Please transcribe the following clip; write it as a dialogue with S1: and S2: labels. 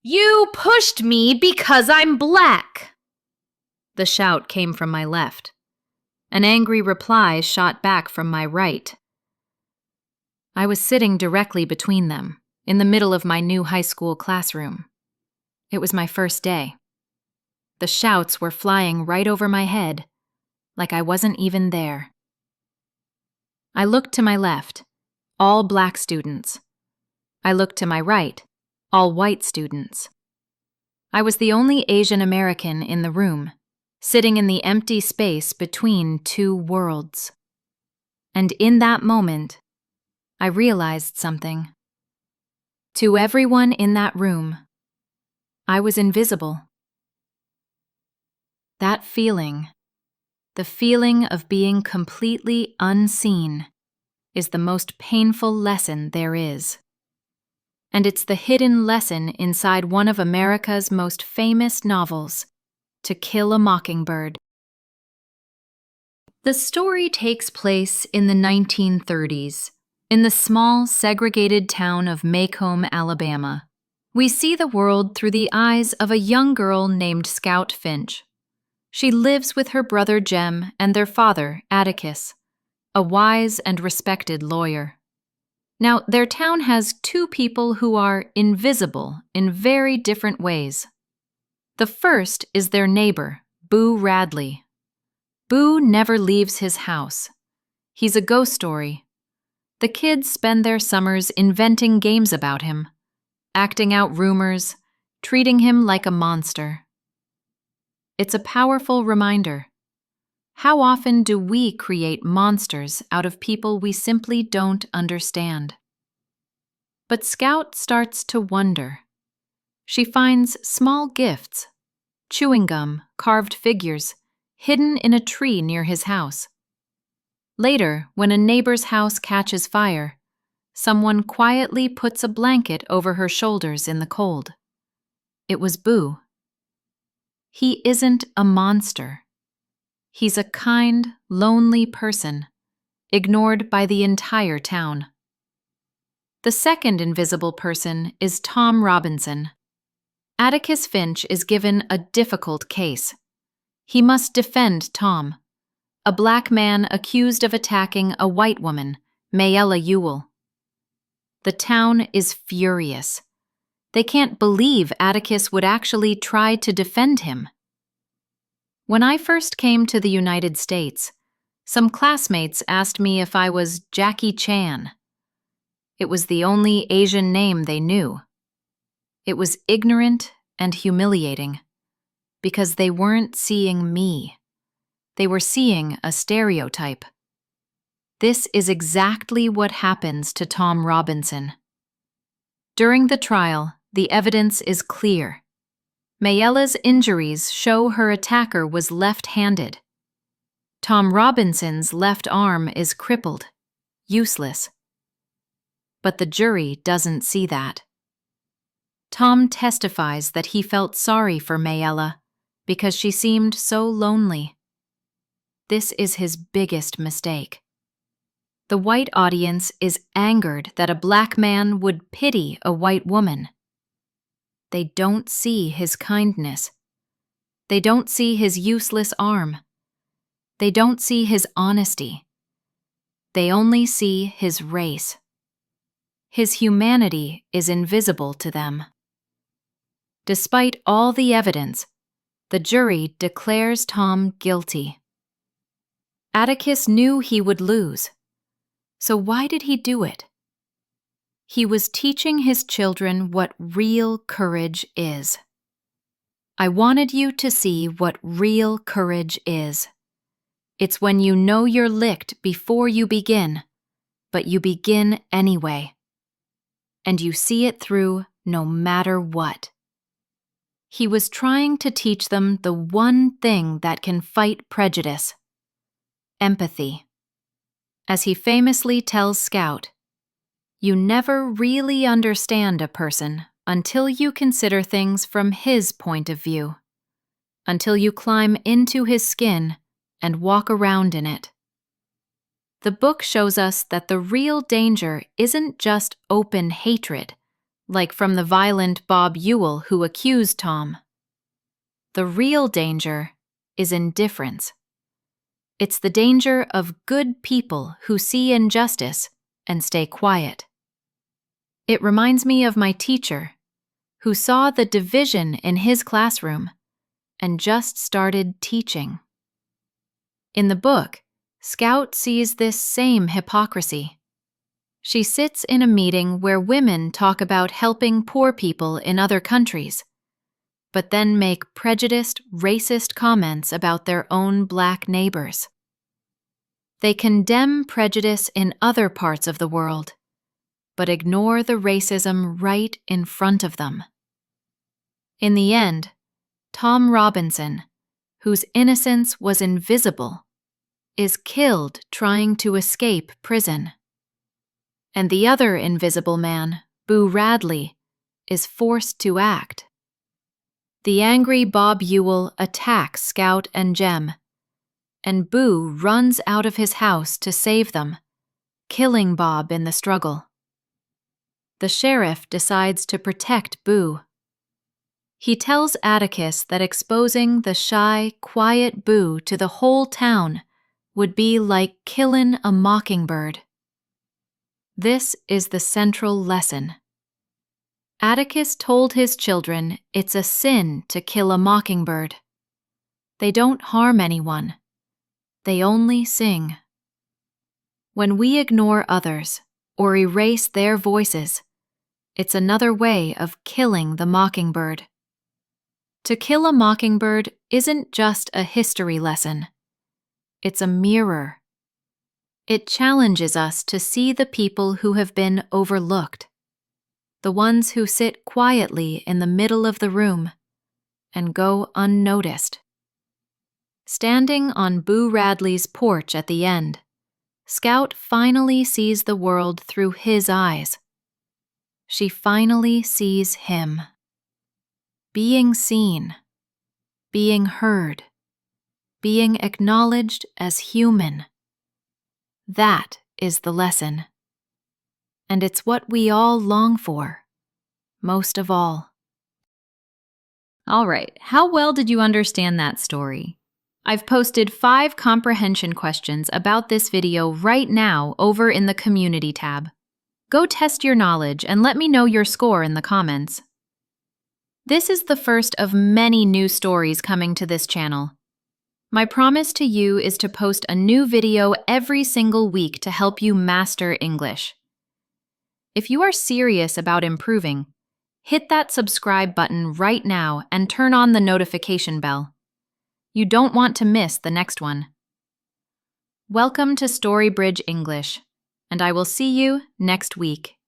S1: You pushed me because I'm black! The shout came from my left. An angry reply shot back from my right. I was sitting directly between them, in the middle of my new high school classroom. It was my first day. The shouts were flying right over my head, like I wasn't even there. I looked to my left, all black students. I looked to my right, all white students. I was the only Asian American in the room, sitting in the empty space between two worlds. And in that moment, I realized something. To everyone in that room, I was invisible. That feeling, the feeling of being completely unseen, is the most painful lesson there is. And it's the hidden lesson inside one of America's most famous novels, To Kill a Mockingbird. The story takes place in the 1930s, in the small, segregated town of Macomb, Alabama. We see the world through the eyes of a young girl named Scout Finch. She lives with her brother Jem and their father, Atticus, a wise and respected lawyer. Now, their town has two people who are invisible in very different ways. The first is their neighbor, Boo Radley. Boo never leaves his house. He's a ghost story. The kids spend their summers inventing games about him, acting out rumors, treating him like a monster. It's a powerful reminder. How often do we create monsters out of people we simply don't understand? But Scout starts to wonder. She finds small gifts, chewing gum, carved figures, hidden in a tree near his house. Later, when a neighbor's house catches fire, someone quietly puts a blanket over her shoulders in the cold. It was Boo. He isn't a monster. He's a kind, lonely person, ignored by the entire town. The second invisible person is Tom Robinson. Atticus Finch is given a difficult case. He must defend Tom, a black man accused of attacking a white woman, Mayella Ewell. The town is furious. They can't believe Atticus would actually try to defend him. When I first came to the United States, some classmates asked me if I was Jackie Chan. It was the only Asian name they knew. It was ignorant and humiliating, because they weren't seeing me. They were seeing a stereotype. This is exactly what happens to Tom Robinson. During the trial, the evidence is clear. Mayella's injuries show her attacker was left-handed. Tom Robinson's left arm is crippled, useless. But the jury doesn't see that. Tom testifies that he felt sorry for Mayella because she seemed so lonely. This is his biggest mistake. The white audience is angered that a black man would pity a white woman. They don't see his kindness. They don't see his useless arm. They don't see his honesty. They only see his race. His humanity is invisible to them. Despite all the evidence, the jury declares Tom guilty. Atticus knew he would lose. So why did he do it? He was teaching his children what real courage is. I wanted you to see what real courage is. It's when you know you're licked before you begin, but you begin anyway. And you see it through no matter what. He was trying to teach them the one thing that can fight prejudice: empathy. As he famously tells Scout, you never really understand a person until you consider things from his point of view, until you climb into his skin and walk around in it. The book shows us that the real danger isn't just open hatred, like from the violent Bob Ewell who accused Tom. The real danger is indifference. It's the danger of good people who see injustice and stay quiet. It reminds me of my teacher, who saw the division in his classroom and just started teaching. In the book, Scout sees this same hypocrisy. She sits in a meeting where women talk about helping poor people in other countries, but then make prejudiced, racist comments about their own black neighbors. They condemn prejudice in other parts of the world, but ignore the racism right in front of them. In the end, Tom Robinson, whose innocence was invisible, is killed trying to escape prison. And the other invisible man, Boo Radley, is forced to act. The angry Bob Ewell attacks Scout and Jem, and Boo runs out of his house to save them, killing Bob in the struggle. The sheriff decides to protect Boo. He tells Atticus that exposing the shy, quiet Boo to the whole town would be like killin' a mockingbird. This is the central lesson. Atticus told his children it's a sin to kill a mockingbird. They don't harm anyone. They only sing. When we ignore others or erase their voices, it's another way of killing the mockingbird. To Kill a Mockingbird isn't just a history lesson. It's a mirror. It challenges us to see the people who have been overlooked, the ones who sit quietly in the middle of the room and go unnoticed. Standing on Boo Radley's porch at the end, Scout finally sees the world through his eyes. She finally sees him. Being seen, being heard, being acknowledged as human. That is the lesson. And it's what we all long for, most of all. All right, how well did you understand that story? I've posted 5 comprehension questions about this video right now over in the Community tab. Go test your knowledge and let me know your score in the comments. This is the first of many new stories coming to this channel. My promise to you is to post a new video every single week to help you master English. If you are serious about improving, hit that subscribe button right now and turn on the notification bell. You don't want to miss the next one. Welcome to Storybridge English, and I will see you next week.